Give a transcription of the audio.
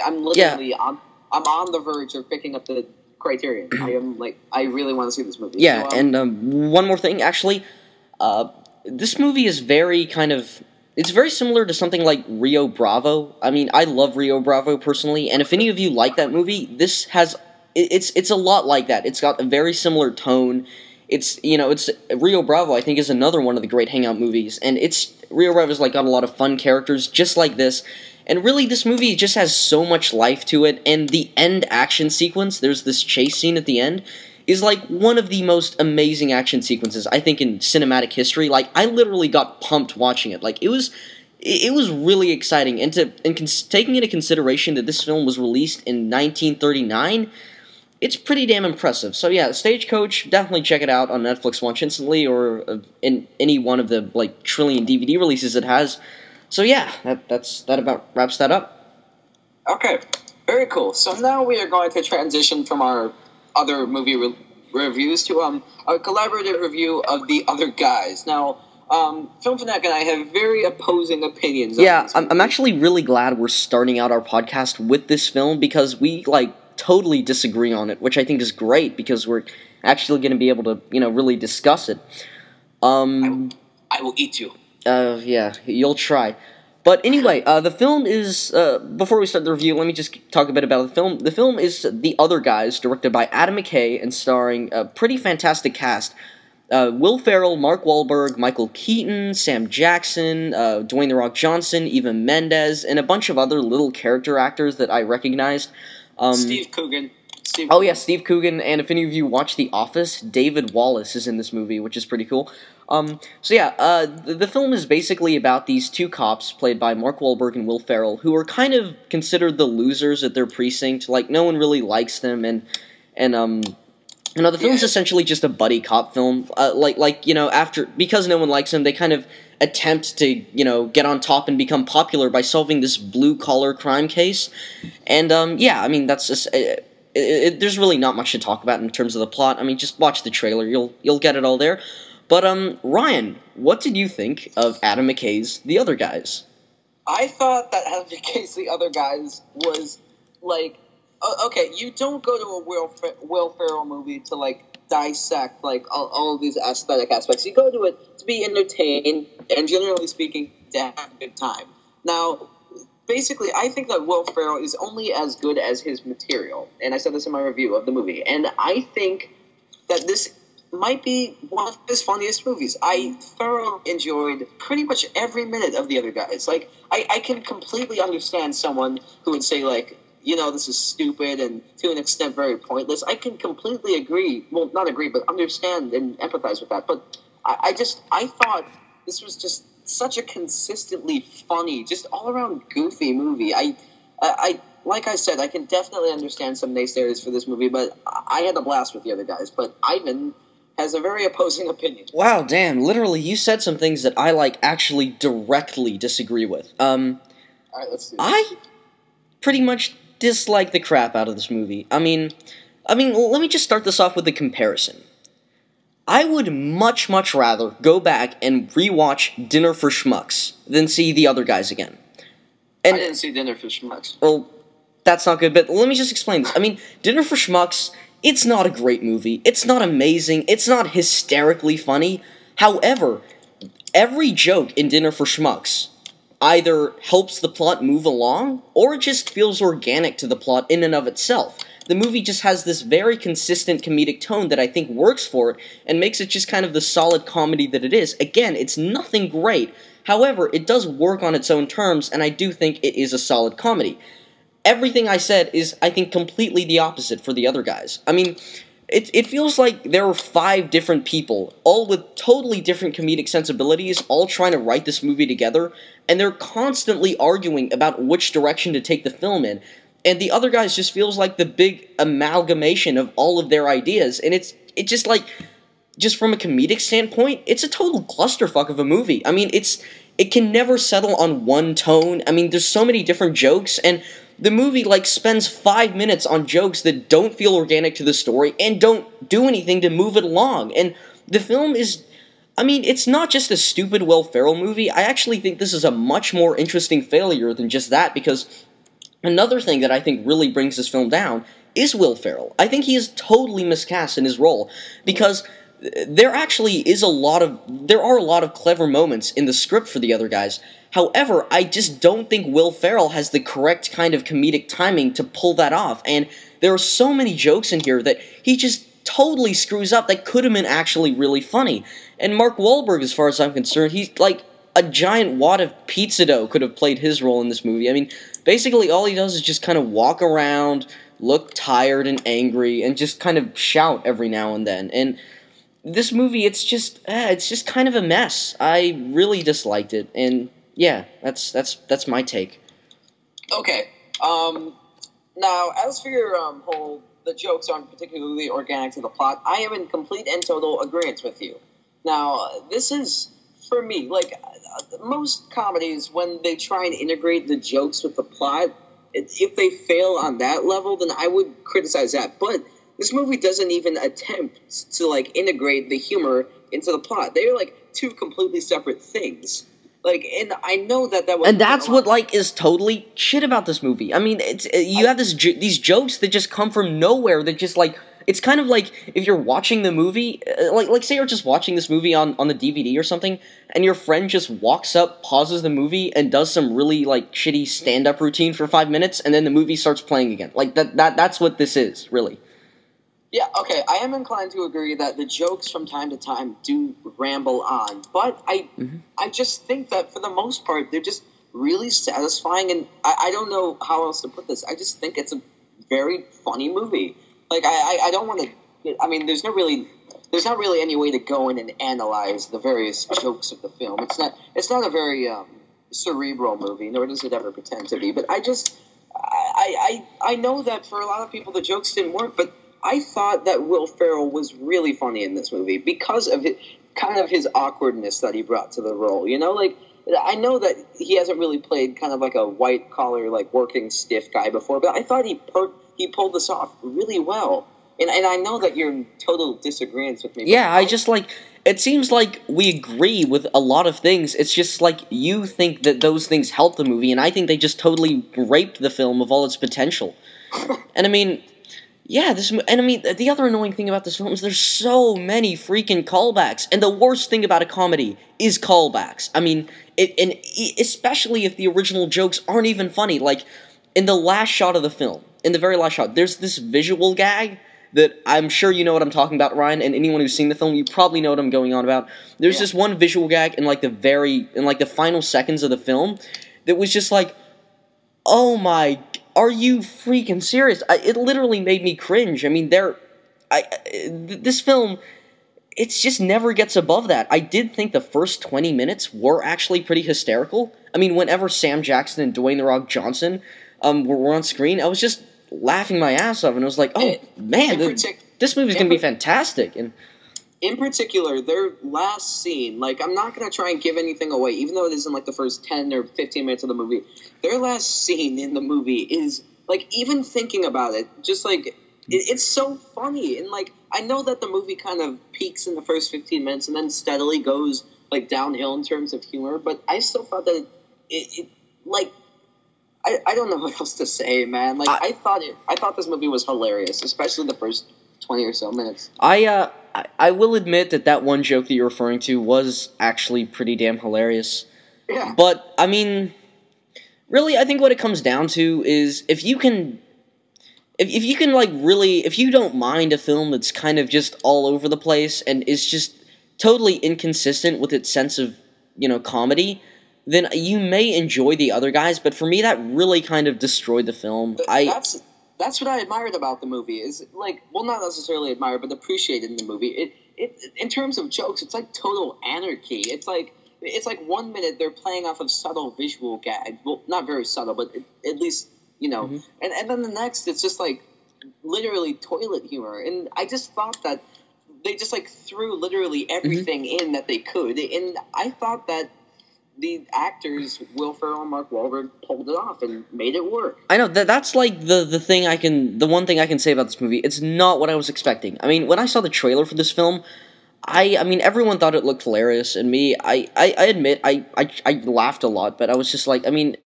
I'm literally, I'm on the verge of picking up the Criterion. I really want to see this movie. Yeah, so, and one more thing, actually, this movie is very it's very similar to something like Rio Bravo. I mean, I love Rio Bravo personally, and if any of you like that movie, this has, it's a lot like that. It's got a very similar tone. It's Rio Bravo, I think, is another one of the great hangout movies, and Rio Bravo's got a lot of fun characters, just like this. And really, this movie just has so much life to it, and the end action sequence, there's this chase scene at the end, is one of the most amazing action sequences, I think, in cinematic history. I literally got pumped watching it. It was really exciting, and taking into consideration that this film was released in 1939, it's pretty damn impressive. So yeah, Stagecoach, definitely check it out on Netflix Watch Instantly, or in any one of the trillion DVD releases it has. So yeah, that about wraps that up. Okay, very cool. So now we are going to transition from our other movie reviews to a collaborative review of The Other Guys. Now, Film Fanatic and I have very opposing opinions. Yeah, I'm actually really glad we're starting out our podcast with this film, because we totally disagree on it, which I think is great, because we're actually going to be able to really discuss it. I will eat you. Yeah, you'll try. But anyway, the film is, before we start the review, let me just talk a bit about the film. The film is The Other Guys, directed by Adam McKay, and starring a pretty fantastic cast. Will Ferrell, Mark Wahlberg, Michael Keaton, Sam Jackson, Dwayne The Rock Johnson, Eva Mendes, and a bunch of other little character actors that I recognized. Steve Coogan. Yeah, Steve Coogan, and if any of you watch The Office, David Wallace is in this movie, which is pretty cool. So yeah, the film is basically about these two cops, played by Mark Wahlberg and Will Ferrell, who are kind of considered the losers at their precinct. No one really likes them, and the film's essentially just a buddy cop film. Because no one likes them, they kind of attempt to, get on top and become popular by solving this blue-collar crime case. And, that's just... there's really not much to talk about in terms of the plot. I mean, just watch the trailer. You'll get it all there. But, Ryan, what did you think of Adam McKay's The Other Guys? I thought that Adam McKay's The Other Guys was, okay, you don't go to a Will Ferrell movie to, dissect, all of these aesthetic aspects. You go to it to be entertained, and generally speaking, to have a good time. Now, basically, I think that Will Ferrell is only as good as his material, and I said this in my review of the movie, and I think that this might be one of his funniest movies. I thoroughly enjoyed pretty much every minute of The Other Guys. I can completely understand someone who would say, this is stupid and to an extent very pointless. I can completely agree, well, not agree, but understand and empathize with that. But I thought this was just such a consistently funny, just all-around goofy movie. Like I said, I can definitely understand some naysayers for this movie, but I had a blast with The Other Guys. But Ivan has a very opposing opinion. Wow, damn, literally, you said some things that I, actually directly disagree with. Alright, let's do this. I pretty much dislike the crap out of this movie. I mean, let me just start this off with a comparison. I would much, much rather go back and rewatch Dinner for Schmucks than see The Other Guys again. And I didn't see Dinner for Schmucks. Well, that's not good, but let me just explain this. I mean, Dinner for Schmucks, it's not a great movie. It's not amazing. It's not hysterically funny. However, every joke in Dinner for Schmucks either helps the plot move along, or it just feels organic to the plot in and of itself. The movie just has this very consistent comedic tone that I think works for it, and makes it just kind of the solid comedy that it is. Again, it's nothing great. However, it does work on its own terms, and I do think it is a solid comedy. Everything I said is, I think, completely the opposite for The Other Guys. I mean, it feels like there are 5 different people, all with totally different comedic sensibilities, all trying to write this movie together, and they're constantly arguing about which direction to take the film in. And The Other Guys just feels like the big amalgamation of all of their ideas, and it's just just from a comedic standpoint, it's a total clusterfuck of a movie. I mean, it can never settle on one tone. I mean, there's so many different jokes, and the movie, spends 5 minutes on jokes that don't feel organic to the story and don't do anything to move it along. And the film is, I mean, it's not just a stupid Will Ferrell movie. I actually think this is a much more interesting failure than just that, because Another thing that I think really brings this film down is Will Ferrell. I think he is totally miscast in his role, because there are a lot of clever moments in the script for the other guys. However, I just don't think Will Ferrell has the correct kind of comedic timing to pull that off, and there are so many jokes in here that he just totally screws up that could have been actually really funny. And Mark Wahlberg, as far as I'm concerned, he's like a giant wad of pizza dough could have played his role in this movie. I mean, basically all he does is just kind of walk around, look tired and angry, and just kind of shout every now and then. And this movie, it's just kind of a mess. I really disliked it, and yeah, that's my take. Okay. Now, as for your whole, the jokes aren't particularly organic to the plot, I am in complete and total agreement with you. Now, this is, for me, like, most comedies, when they try and integrate the jokes with the plot, if they fail on that level, then I would criticize that. But this movie doesn't even attempt to, like, integrate the humor into the plot. They're, like, two completely separate things. Like, and I know that was... And that's what, like, is totally shit about this movie. I mean, you have these jokes that just come from nowhere, that just, like... It's kind of like if you're watching the movie, like say you're just watching this movie on the DVD or something, and your friend just walks up, pauses the movie, and does some really, like, shitty stand-up routine for 5 minutes, and then the movie starts playing again. Like, that's what this is, really. Yeah, okay, I am inclined to agree that the jokes from time to time do ramble on, but I just think that for the most part, they're just really satisfying, and I don't know how else to put this. I just think it's a very funny movie. Like, I don't want to... I mean, there's not really any way to go in and analyze the various jokes of the film. It's not a very cerebral movie, nor does it ever pretend to be. But I know that for a lot of people the jokes didn't work, but I thought that Will Ferrell was really funny in this movie because of his awkwardness that he brought to the role. You know, like, I know that he hasn't really played kind of like a white collar, like, working stiff guy before, but I thought he pulled this off really well. And I know that you're in total disagreement with me. Yeah, I just, like, it seems like we agree with a lot of things. It's just like you think that those things help the movie, and I think they just totally raped the film of all its potential. And I mean, yeah, the other annoying thing about this film is there's so many freaking callbacks, and the worst thing about a comedy is callbacks. I mean, especially if the original jokes aren't even funny. Like, in the last shot of the film, in the very last shot, there's this visual gag that I'm sure you know what I'm talking about, Ryan, and anyone who's seen the film, you probably know what I'm going on about. There's this one visual gag in the final seconds of the film that was just like, oh my, are you freaking serious? It literally made me cringe. I mean, this film, it just never gets above that. I did think the first 20 minutes were actually pretty hysterical. I mean, whenever Sam Jackson and Dwayne "The Rock" Johnson were on screen, I was just laughing my ass off, and I was like, oh, man, this movie's going to be fantastic. And in particular, their last scene, like, I'm not going to try and give anything away, even though it isn't, like, the first 10 or 15 minutes of the movie. Their last scene in the movie is, like, even thinking about it, just, like, it's so funny. And, like, I know that the movie kind of peaks in the first 15 minutes and then steadily goes, like, downhill in terms of humor, but I still thought that it like, I don't know what else to say, man. Like, I thought this movie was hilarious, especially the first 20 or so minutes. I will admit that one joke that you're referring to was actually pretty damn hilarious. Yeah. But, I mean, really, I think what it comes down to is if you don't mind a film that's kind of just all over the place and is just totally inconsistent with its sense of, comedy, then you may enjoy the other guys, but for me, that really kind of destroyed the film. That's what I admired about the movie, is, like, well, not necessarily admired, but appreciated in the movie. It in terms of jokes, it's like total anarchy. It's like 1 minute they're playing off of subtle visual gags. Well, not very subtle, but at least, Mm-hmm. And then the next, it's just, like, literally toilet humor. And I just thought that they just, like, threw literally everything in that they could. And I thought that the actors, Will Ferrell and Mark Wahlberg, pulled it off and made it work. I know, that's like the one thing I can say about this movie. It's not what I was expecting. I mean, when I saw the trailer for this film, I mean, everyone thought it looked hilarious, and me, I admit, I laughed a lot, but I was just like, I mean,